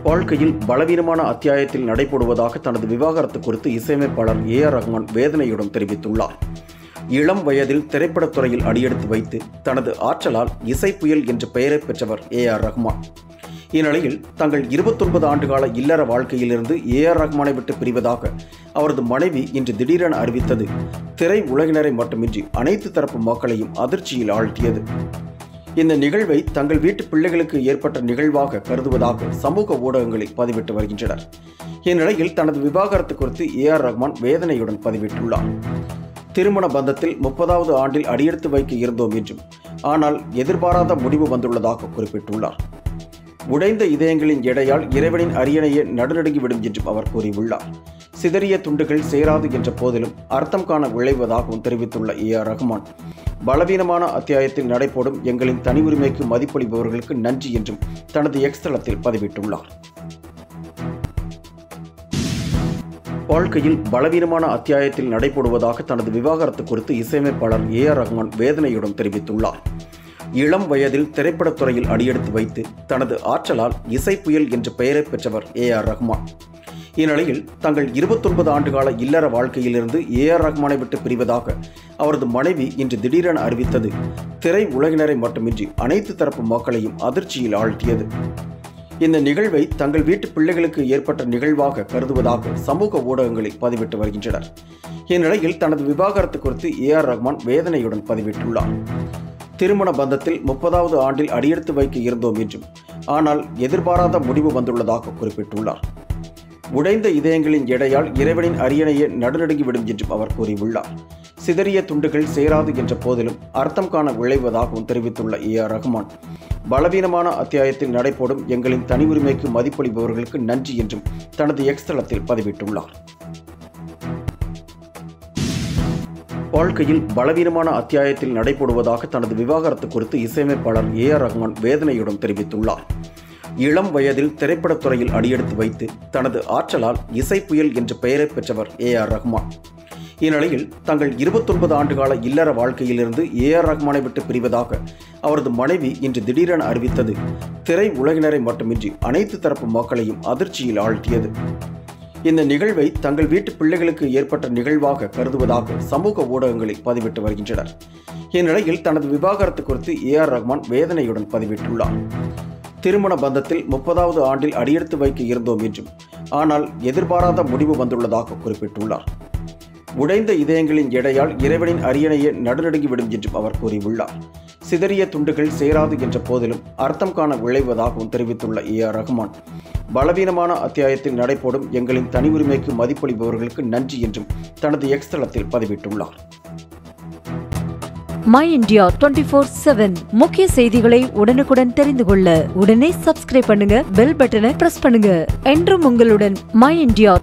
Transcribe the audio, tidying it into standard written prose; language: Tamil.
வாழ்க்கையில் பலவீனமான அத்தியாயத்தில் நடைபெறுவதாக தனது விவாகரத்து குறித்து இசையமைப்பாளர் ஏ.ஆர். ரஹ்மான் வேதனையுடன் தெரிவித்துள்ளார். இளம் வயதில் திரைப்படத்துறையில் அடியெடுத்து வைத்து தனது ஆற்றலால் இசை புயல் என்ற பெயரை பெற்றவர் ஏ.ஆர். ரஹ்மான். இந்நிலையில் தங்கள் 29 ஆண்டுகால இல்லற வாழ்க்கையிலிருந்து ஏ.ஆர். ரஹ்மானை விட்டு பிரிவதாக அவரது மனைவி இன்று திடீரென அறிவித்தது திரை உலகினரை மட்டுமின்றி அனைத்து தரப்பு மக்களையும் அதிர்ச்சியில் ஆழ்த்தியது. இந்த நிகழ்வை தங்கள் வீட்டு பிள்ளைகளுக்கு ஏற்பட்ட நிகழ்வாக கருதுவதாக சமூக ஊடகங்களில் பதிவிட்டு வருகின்றனர். இந்நிலையில் தனது விவாகரத்து குறித்து ஏ.ஆர். ரஹ்மான் வேதனையுடன் பதிவிட்டுள்ளார். திருமண பந்தத்தில் 30வது ஆண்டில் அடியெடுத்து வைக்க இருந்தோம் என்றும் ஆனால் எதிர்பாராத முடிவு வந்துள்ளதாக குறிப்பிட்டுள்ளார். உடைந்த இதயங்களின் எடையால் இறைவனின் அரியணையை நடுநடுங்கிவிடும் என்றும் அவர் கூறியுள்ளார். சிதறிய துண்டுகள் சேராது என்ற போதிலும் அர்த்தம் காண விளைவதாகவும் தெரிவித்துள்ள ஏ.ஆர். ரஹ்மான் பலவீனமான அத்தியாயத்தில் நடைபெறும் எங்களின் தனி உரிமைக்கு மதிப்பளிப்பவர்களுக்கு நன்றி என்றும் தனது எக்ஸ் தளத்தில் பதிவிட்டுள்ளார். வாழ்க்கையில் பலவீனமான அத்தியாயத்தில் நடைபெறுவதாக தனது விவாகரத்து குறித்து இசையமைப்பாளர் ஏ.ஆர். ரஹ்மான் வேதனையுடன் தெரிவித்துள்ளார். இளம் வயதில் திரைப்படத்துறையில் அடியெடுத்து வைத்து தனது ஆற்றலால் இசை புயல் என்ற பெயரை பெற்றவர் ஏ.ஆர். ரஹ்மான். இந்நிலையில் தங்கள் 29 ஆண்டுகால இல்லற வாழ்க்கையிலிருந்து ஏ.ஆர். ரஹ்மானை விட்டு பிரிவதாக அவரது மனைவி இன்று திடீரென அறிவித்தது திரை உலகினரை மட்டுமின்றி அனைத்து தரப்பு மக்களையும் அதிர்ச்சியில் ஆழ்த்தியது. இந்த நிகழ்வை தங்கள் வீட்டு பிள்ளைகளுக்கு ஏற்பட்ட நிகழ்வாக கருதுவதாக சமூக ஊடகங்களில் பதிவிட்டு வருகின்றனர். இந்நிலையில் தனது விவாகரத்து குறித்து ஏ.ஆர். ரஹ்மான் வேதனையுடன் பதிவிட்டுள்ளார். திருமண பந்தத்தில் 30வது ஆண்டில் அடியெடுத்து வைக்க இருந்தோம் என்றும் ஆனால் எதிர்பாராத முடிவு வந்துள்ளதாக குறிப்பிட்டுள்ளார். உடைந்த இதயங்களின் எடையால் இறைவனின் அரியணையை நடுநடுங்கிவிடும் என்றும் அவர் கூறியுள்ளார். சிதறிய துண்டுகள் சேராது என்ற போதிலும் அர்த்தம் காண விளைவதாகவும் தெரிவித்துள்ள ஏ.ஆர். ரஹ்மான் பலவீனமான அத்தியாயத்தில் நடைபெறும் எங்களின் தனி உரிமைக்கு மதிப்பளிப்பவர்களுக்கு நன்றி என்றும் தனது எக்ஸ் தளத்தில் பதிவிட்டுள்ளார். வாழ்க்கையில் பலவீனமான அத்தியாயத்தில் நடைபெறுவதாக தனது விவாகரத்து குறித்து இசையமைப்பாளர் ஏ.ஆர். ரஹ்மான் வேதனையுடன் தெரிவித்துள்ளார். இளம் வயதில் திரைப்படத்துறையில் அடியெடுத்து வைத்து தனது ஆற்றலால் இசை புயல் என்ற பெயரை பெற்றவர் ஏ.ஆர். ரஹ்மான். இந்நிலையில் தங்கள் 29 ஆண்டுகால இல்லற வாழ்க்கையிலிருந்து ஏ.ஆர். ரஹ்மானை விட்டு பிரிவதாக அவரது மனைவி இன்று திடீரென அறிவித்தது திரை உலகினரை மட்டுமின்றி அனைத்து தரப்பு மக்களையும் அதிர்ச்சியில் ஆழ்த்தியது. இந்த நிகழ்வை தங்கள் வீட்டு பிள்ளைகளுக்கு ஏற்பட்ட நிகழ்வாக கருதுவதாக சமூக ஊடகங்களில் பதிவிட்டு வருகின்றனர். இந்நிலையில் தனது விவாகரத்து குறித்து ஏ.ஆர். ரஹ்மான் வேதனையுடன் பதிவிட்டுள்ளார். திருமண பந்தத்தில் 30வது ஆண்டில் அடியெடுத்து வைக்க இருந்தோம் என்றும் ஆனால் எதிர்பாராத முடிவு வந்துள்ளதாக குறிப்பிட்டுள்ளார். உடைந்த இதயங்களின் எடையால் இறைவனின் அரியணையை நடுநடுங்கிவிடும் என்றும் அவர் கூறியுள்ளார். சிதறிய துண்டுகள் சேராது என்ற போதிலும் அர்த்தம் காண விளைவதாகவும் தெரிவித்துள்ள ஏ.ஆர். ரஹ்மான் பலவீனமான அத்தியாயத்தில் நடைபெறும் எங்களின் தனி உரிமைக்கு மதிப்பளிப்பவர்களுக்கு நன்றி என்றும் தனது எக்ஸ் தளத்தில் பதிவிட்டுள்ளார். மை இந்தியா 24/7 முக்கிய செய்திகளை உடனுக்குடன் தெரிந்து கொள்ள உடனே சப்ஸ்கிரைப் பண்ணுங்க, பெல் பட்டனை பிரஸ் பண்ணுங்க. என்றும் உங்களுடன் மை இந்தியா.